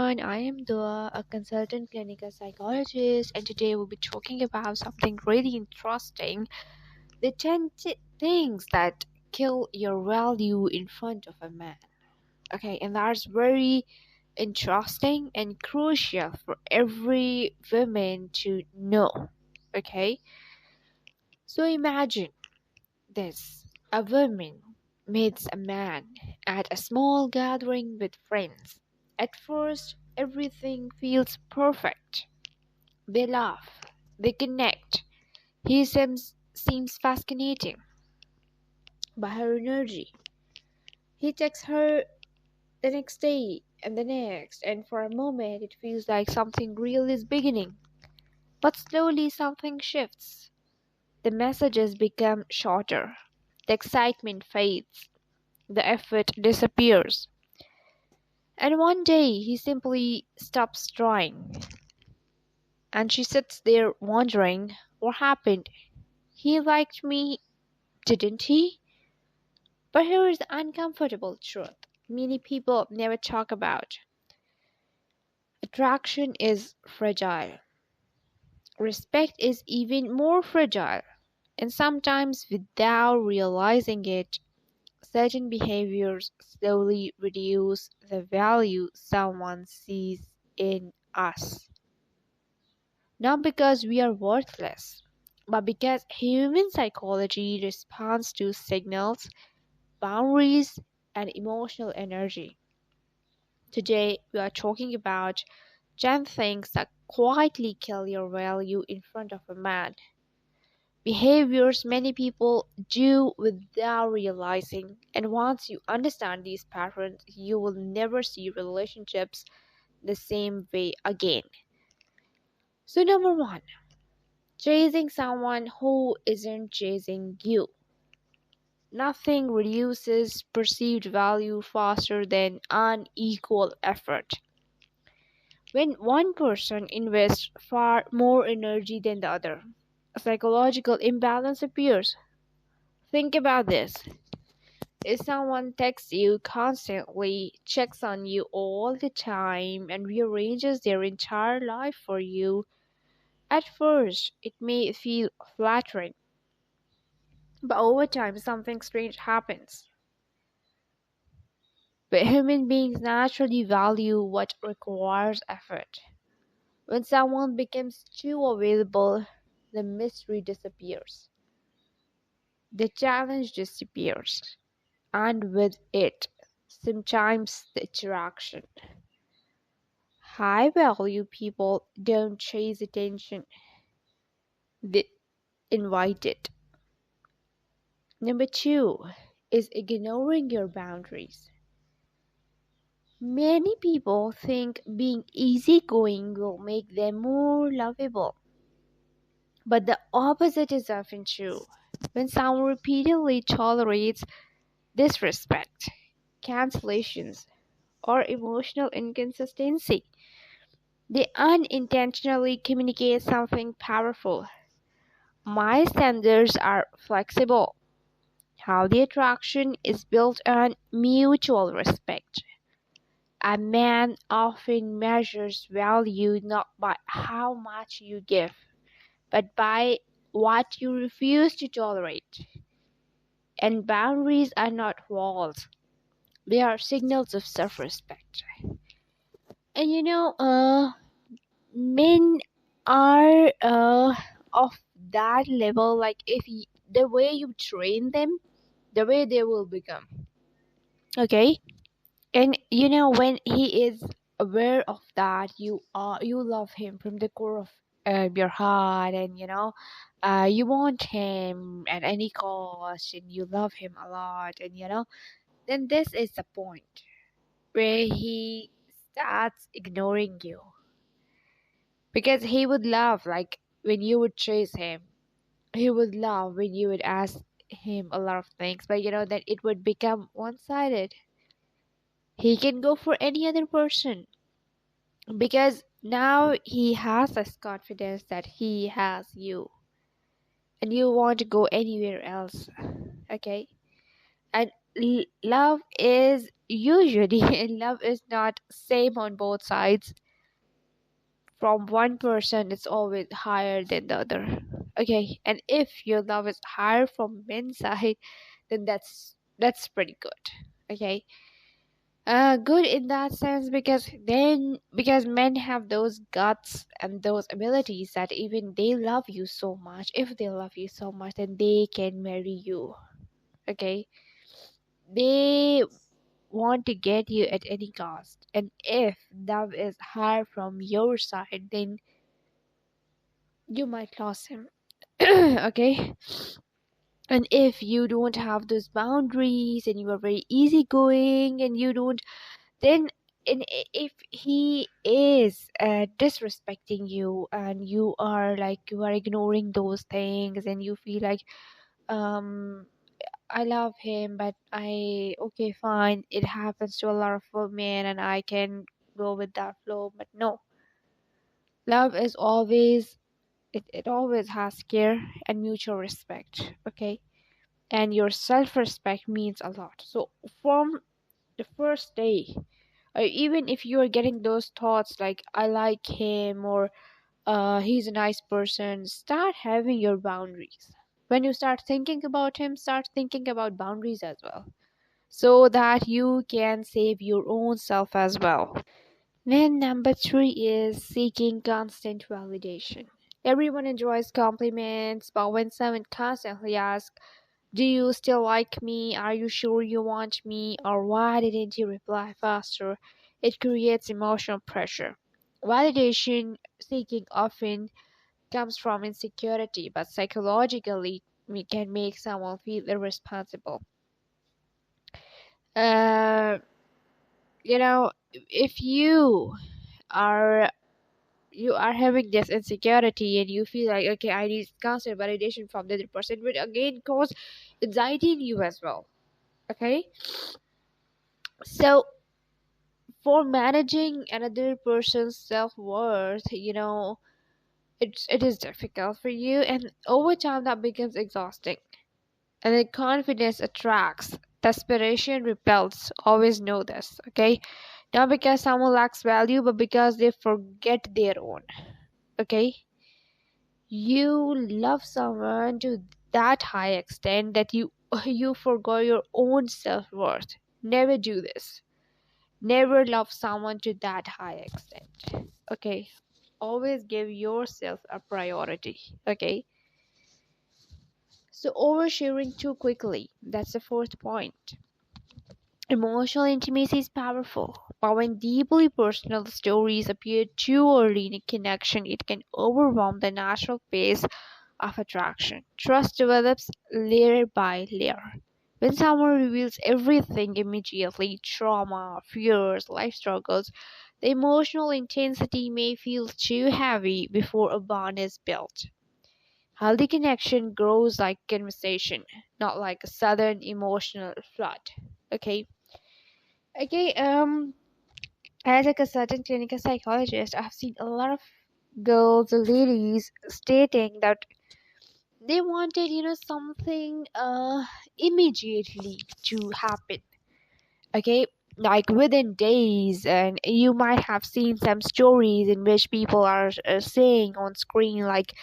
everyone. I am Dua, a consultant clinical psychologist, and today we'll be talking about something really interesting, the 10 things that kill your value in front of a man. Okay, and that's very interesting and crucial for every woman to know. Okay, so imagine this: a woman meets a man at a small gathering with friends. At first, everything feels perfect. They laugh, they connect. He seems fascinating by her energy. He texts her the next day and the next, and for a moment it feels like something real is beginning. But slowly something shifts. The messages become shorter, the excitement fades, the effort disappears. And one day he simply stops trying, and she sits there wondering what happened. He liked me, didn't he? But here is the uncomfortable truth many people never talk about. Attraction is fragile. Respect is even more fragile. And sometimes, without realizing it, certain behaviors slowly reduce the value someone sees in us. Not because we are worthless, but because human psychology responds to signals, boundaries, and emotional energy. Today, we are talking about 10 things that quietly kill your value in front of a man. Behaviors many people do without realizing, and once you understand these patterns, you will never see relationships the same way again. So, number one, chasing someone who isn't chasing you. Nothing reduces perceived value faster than unequal effort. When one person invests far more energy than the other, a psychological imbalance appears. Think about this. If someone texts you constantly, checks on you all the time, and rearranges their entire life for you, at first it may feel flattering, but over time something strange happens. But human beings naturally value what requires effort. When someone becomes too available, the mystery disappears, the challenge disappears, and with it, sometimes the attraction. High value people don't chase attention, they invite it. Number two is ignoring your boundaries. Many people think being easygoing will make them more lovable, but the opposite is often true. When someone repeatedly tolerates disrespect, cancellations, or emotional inconsistency, they unintentionally communicate something powerful. My standards are flexible. Healthy attraction is built on mutual respect. A man often measures value not by how much you give, but by what you refuse to tolerate. And boundaries are not walls, they are signals of self respect. And men are of that level, like the way you train them, the way they will become. Okay? And when he is aware of that, you love him from the core of your heart, and you want him at any cost, and you love him a lot, and then this is the point where he starts ignoring you, because he would love, like, when you would chase him. He would love when you would ask him a lot of things, but that it would become one-sided. He can go for any other person, because now he has this confidence that he has you, and you want to go anywhere else. Okay? And love is usually love is not same on both sides. From one person it's always higher than the other. Okay, and if your love is higher from men's side, then that's pretty good. Okay, good in that sense, because men have those guts and those abilities that even they love you so much, if they love you so much, then they can marry you. Okay, they want to get you at any cost, and if love is higher from your side, then you might lose him. Okay, and if you don't have those boundaries and you are very easygoing and you don't, then if he is disrespecting you and you are like you are ignoring those things and you feel like um I love him, but I okay fine, it happens to a lot of women and I can go with that flow. But no, love is always, it always has care and mutual respect. Okay, and your self-respect means a lot. So from the first day, or even if you are getting those thoughts like I like him, or he's a nice person, start having your boundaries. When you start thinking about him, start thinking about boundaries as well, so that you can save your own self as well. Then number three is seeking constant validation. Everyone enjoys compliments, but when someone constantly asks, do you still like me? Are you sure you want me? Or why didn't you reply faster? It creates emotional pressure. Validation seeking often comes from insecurity, but psychologically, we can make someone feel irresponsible. Uh, if are you are having this insecurity and you feel like okay, I need constant validation from the other person, will again cause anxiety in you as well. Okay, so for managing another person's self-worth, it is difficult for you, and over time that becomes exhausting. And then confidence attracts, desperation repels. Always know this. Okay, not because someone lacks value, but because they forget their own. Okay, you love someone to that high extent that you forgot your own self-worth. Never do this. Never love someone to that high extent. Okay, always give yourself a priority. Okay, so oversharing too quickly, that's the fourth point. Emotional intimacy is powerful, but when deeply personal stories appear too early in a connection, it can overwhelm the natural pace of attraction. Trust develops layer by layer. When someone reveals everything immediately, trauma, fears, life struggles, the emotional intensity may feel too heavy before a bond is built. Healthy connection grows like conversation, not like a sudden emotional flood. Okay. Okay. As like a certain clinical psychologist, I've seen a lot of girls, ladies stating that they wanted, something immediately to happen. Okay, like within days, and you might have seen some stories in which people are saying on screen like,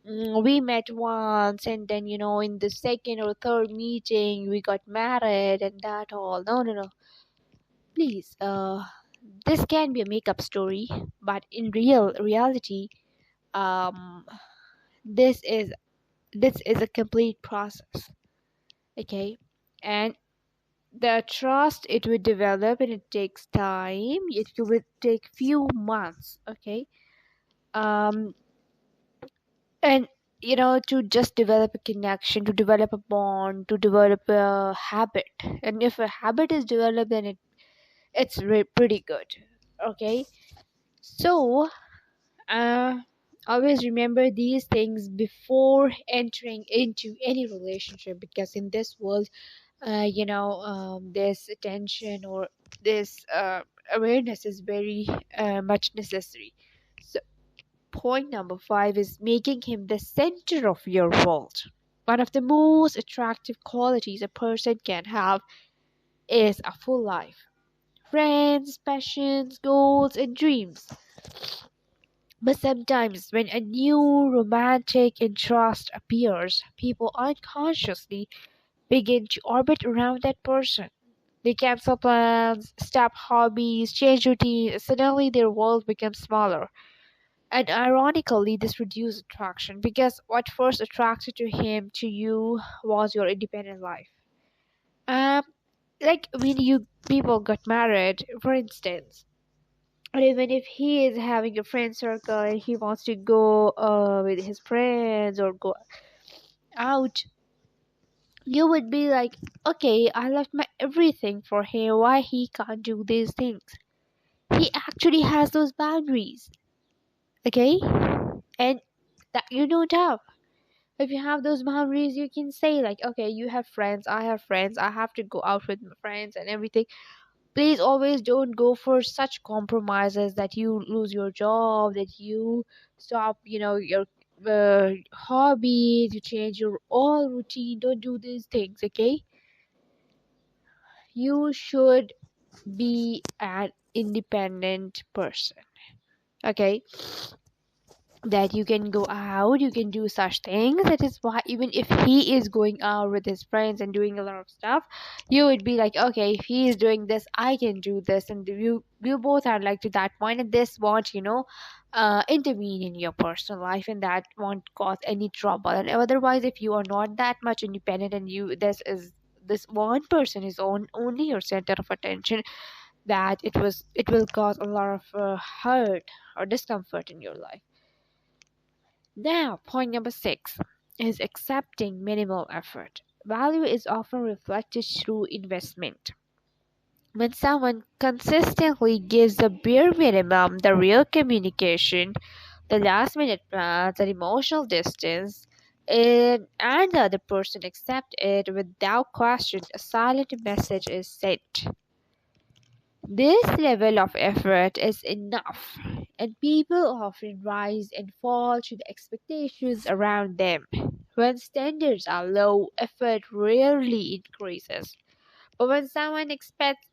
we met once and then in the second or third meeting we got married and that all. No, no, no, please, this can be a makeup story, but in reality, um this is this is a complete process. Okay, and the trust, it will develop and it takes time, it will take few months. Okay, um and to just develop a connection, to develop a bond, to develop a habit. And if a habit is developed, then it's pretty good. Okay, so uh always remember these things before entering into any relationship, because in this world, this attention or this awareness is very much necessary. So point number five is making him the center of your world. One of the most attractive qualities a person can have is a full life. Friends, passions, goals, and dreams. But sometimes, when a new romantic interest appears, people unconsciously begin to orbit around that person. They cancel plans, stop hobbies, change routines. Suddenly, their world becomes smaller. And ironically, this reduces attraction because what first attracted to him to you was your independent life. Um, like when you people got married, for instance, or even if he is having a friend circle and he wants to go with his friends or go out, you would be like, okay, I left my everything for him. Why he can't do these things? He actually has those boundaries, okay? And that you don't have. If you have those boundaries, you can say like, okay, you have friends, I have friends, I have to go out with my friends and everything. Please always don't go for such compromises that you lose your job, that you stop, your hobby, you change your all routine. Don't do these things, okay? You should be an independent person, okay? That you can go out, you can do such things. That is why even if he is going out with his friends and doing a lot of stuff, you would be like, okay, if he is doing this, I can do this. And you both are like to that point, and this won't intervene in your personal life, and that won't cause any trouble. And otherwise, if you are not that much independent and this one person is only your center of attention, that it will cause a lot of hurt or discomfort in your life. Now, point number six is accepting minimal effort. Value is often reflected through investment. When someone consistently gives the bare minimum, the real communication, the last minute plans, the emotional distance, and the other person accept it without question, a silent message is sent. This level of effort is enough, and people often rise and fall to the expectations around them. When standards are low, effort rarely increases. But when someone expects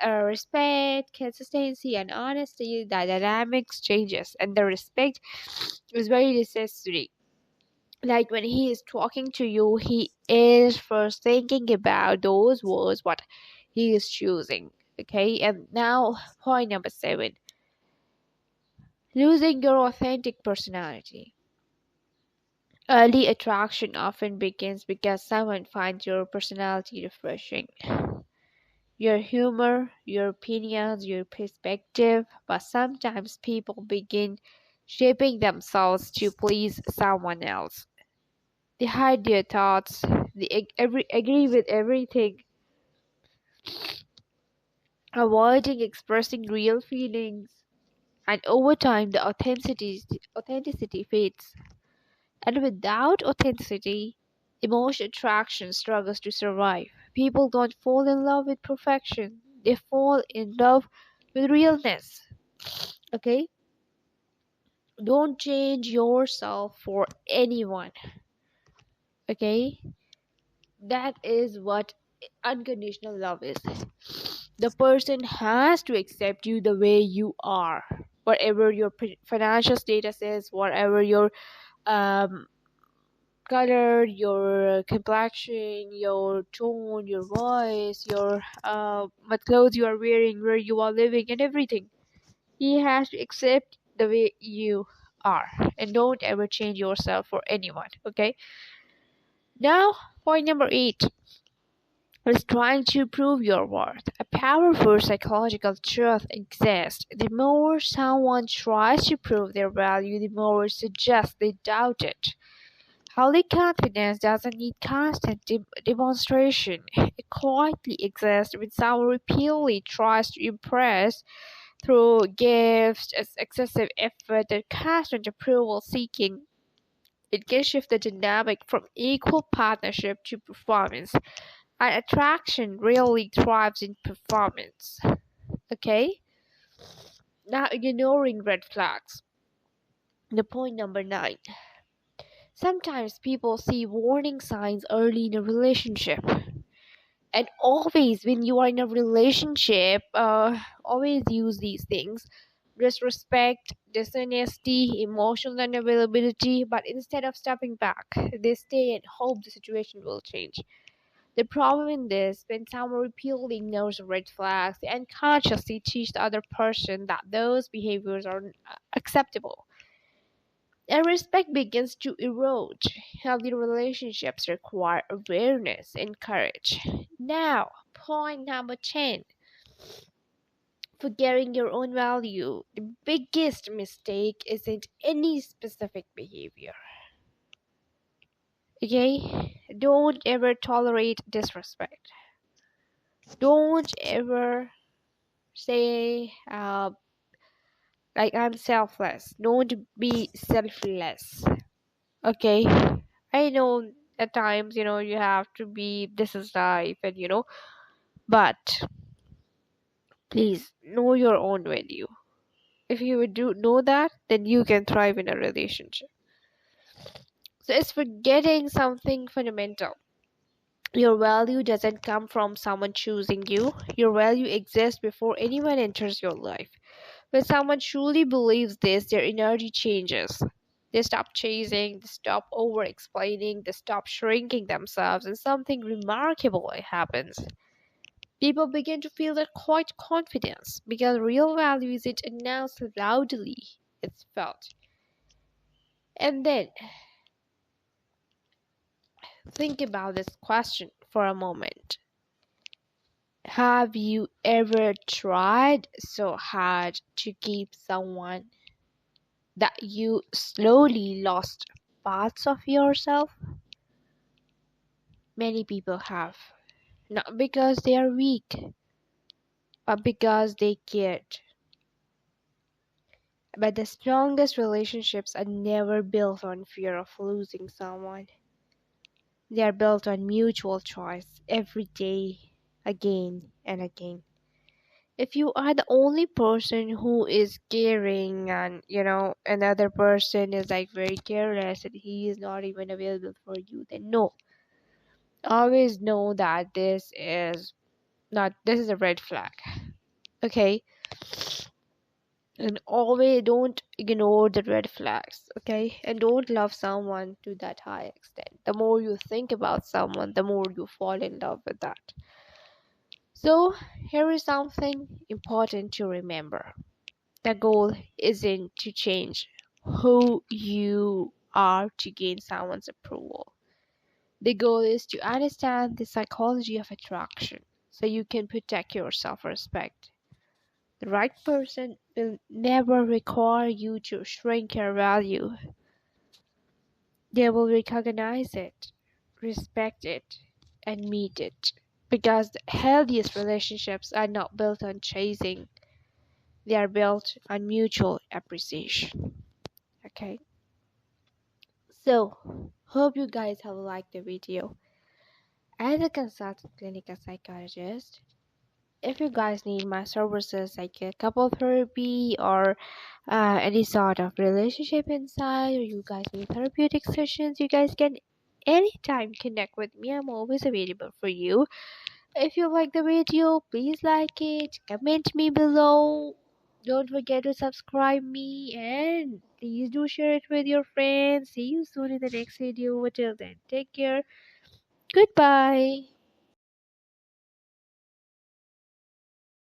respect, consistency, and honesty, the dynamics changes, and the respect is very necessary. Like when he is talking to you, he is first thinking about those words, what he is choosing. Okay, and now point number seven, losing your authentic personality. Early attraction often begins because someone finds your personality refreshing. Your humor, your opinions, your perspective, but sometimes people begin shaping themselves to please someone else. They hide their thoughts, agree with everything, avoiding expressing real feelings, and over time the authenticity fades. And without authenticity, emotional attraction struggles to survive. People don't fall in love with perfection, they fall in love with realness. Okay? Don't change yourself for anyone. Okay? That is what unconditional love is. The person has to accept you the way you are, whatever your financial status is, whatever your um, color, your complexion, your tone, your voice, your what clothes you are wearing, where you are living, and everything. He has to accept the way you are, and don't ever change yourself for anyone. Okay. Now, point number eight is trying to prove your worth. A powerful psychological truth exists. The more someone tries to prove their value, the more it suggests they doubt it. Healthy confidence doesn't need constant demonstration. It quietly exists when someone repeatedly tries to impress through gifts, excessive effort, and constant approval seeking. It can shift the dynamic from equal partnership to performance. And attraction really thrives in performance. Okay? Now, ignoring red flags. The point number nine. Sometimes people see warning signs early in a relationship. And always, when you are in a relationship, always use these things: disrespect, dishonesty, emotional unavailability. But instead of stepping back, they stay and hope the situation will change. The problem in this, when someone repeatedly ignores red flags, they unconsciously teach the other person that those behaviors are acceptable. And respect begins to erode. Healthy relationships require awareness and courage. Now, point number 10: forgetting your own value. The biggest mistake isn't any specific behavior. Okay? Don't ever tolerate disrespect. Don't ever say, like, I'm selfless. Don't be selfless. Okay? I know at times, you have to be, this is life, and but please know your own value. If you would do know that, then you can thrive in a relationship. So it's forgetting something fundamental. Your value doesn't come from someone choosing you. Your value exists before anyone enters your life. When someone truly believes this, their energy changes. They stop chasing, they stop over explaining, they stop shrinking themselves, and something remarkable happens. People begin to feel that quiet confidence because real value isn't announced loudly, it's felt. And then think about this question for a moment. Have you ever tried so hard to keep someone that you slowly lost parts of yourself? Many people have. Not because they are weak, but because they cared. But the strongest relationships are never built on fear of losing someone. They are built on mutual choice every day, again and again. If you are the only person who is caring, and another person is like very careless and he is not even available for you, then no. Always know that this is a red flag. Okay? And always don't ignore the red flags. Okay? And don't love someone to that high extent. The more you think about someone, the more you fall in love with that. So here is something important to remember: the goal isn't to change who you are to gain someone's approval. The goal is to understand the psychology of attraction so you can protect your self respect. The right person will never require you to shrink your value. They will recognize it, respect it, and meet it. Because the healthiest relationships are not built on chasing, they are built on mutual appreciation. Okay? So, hope you guys have liked the video. As a consultant clinical psychologist, if you guys need my services like a couple therapy or any sort of relationship insight, or you guys need therapeutic sessions, you guys can anytime connect with me. I'm always available for you. If you like the video, please like it, comment me below. Don't forget to subscribe me, and please do share it with your friends. See you soon in the next video. Until then, take care. Goodbye.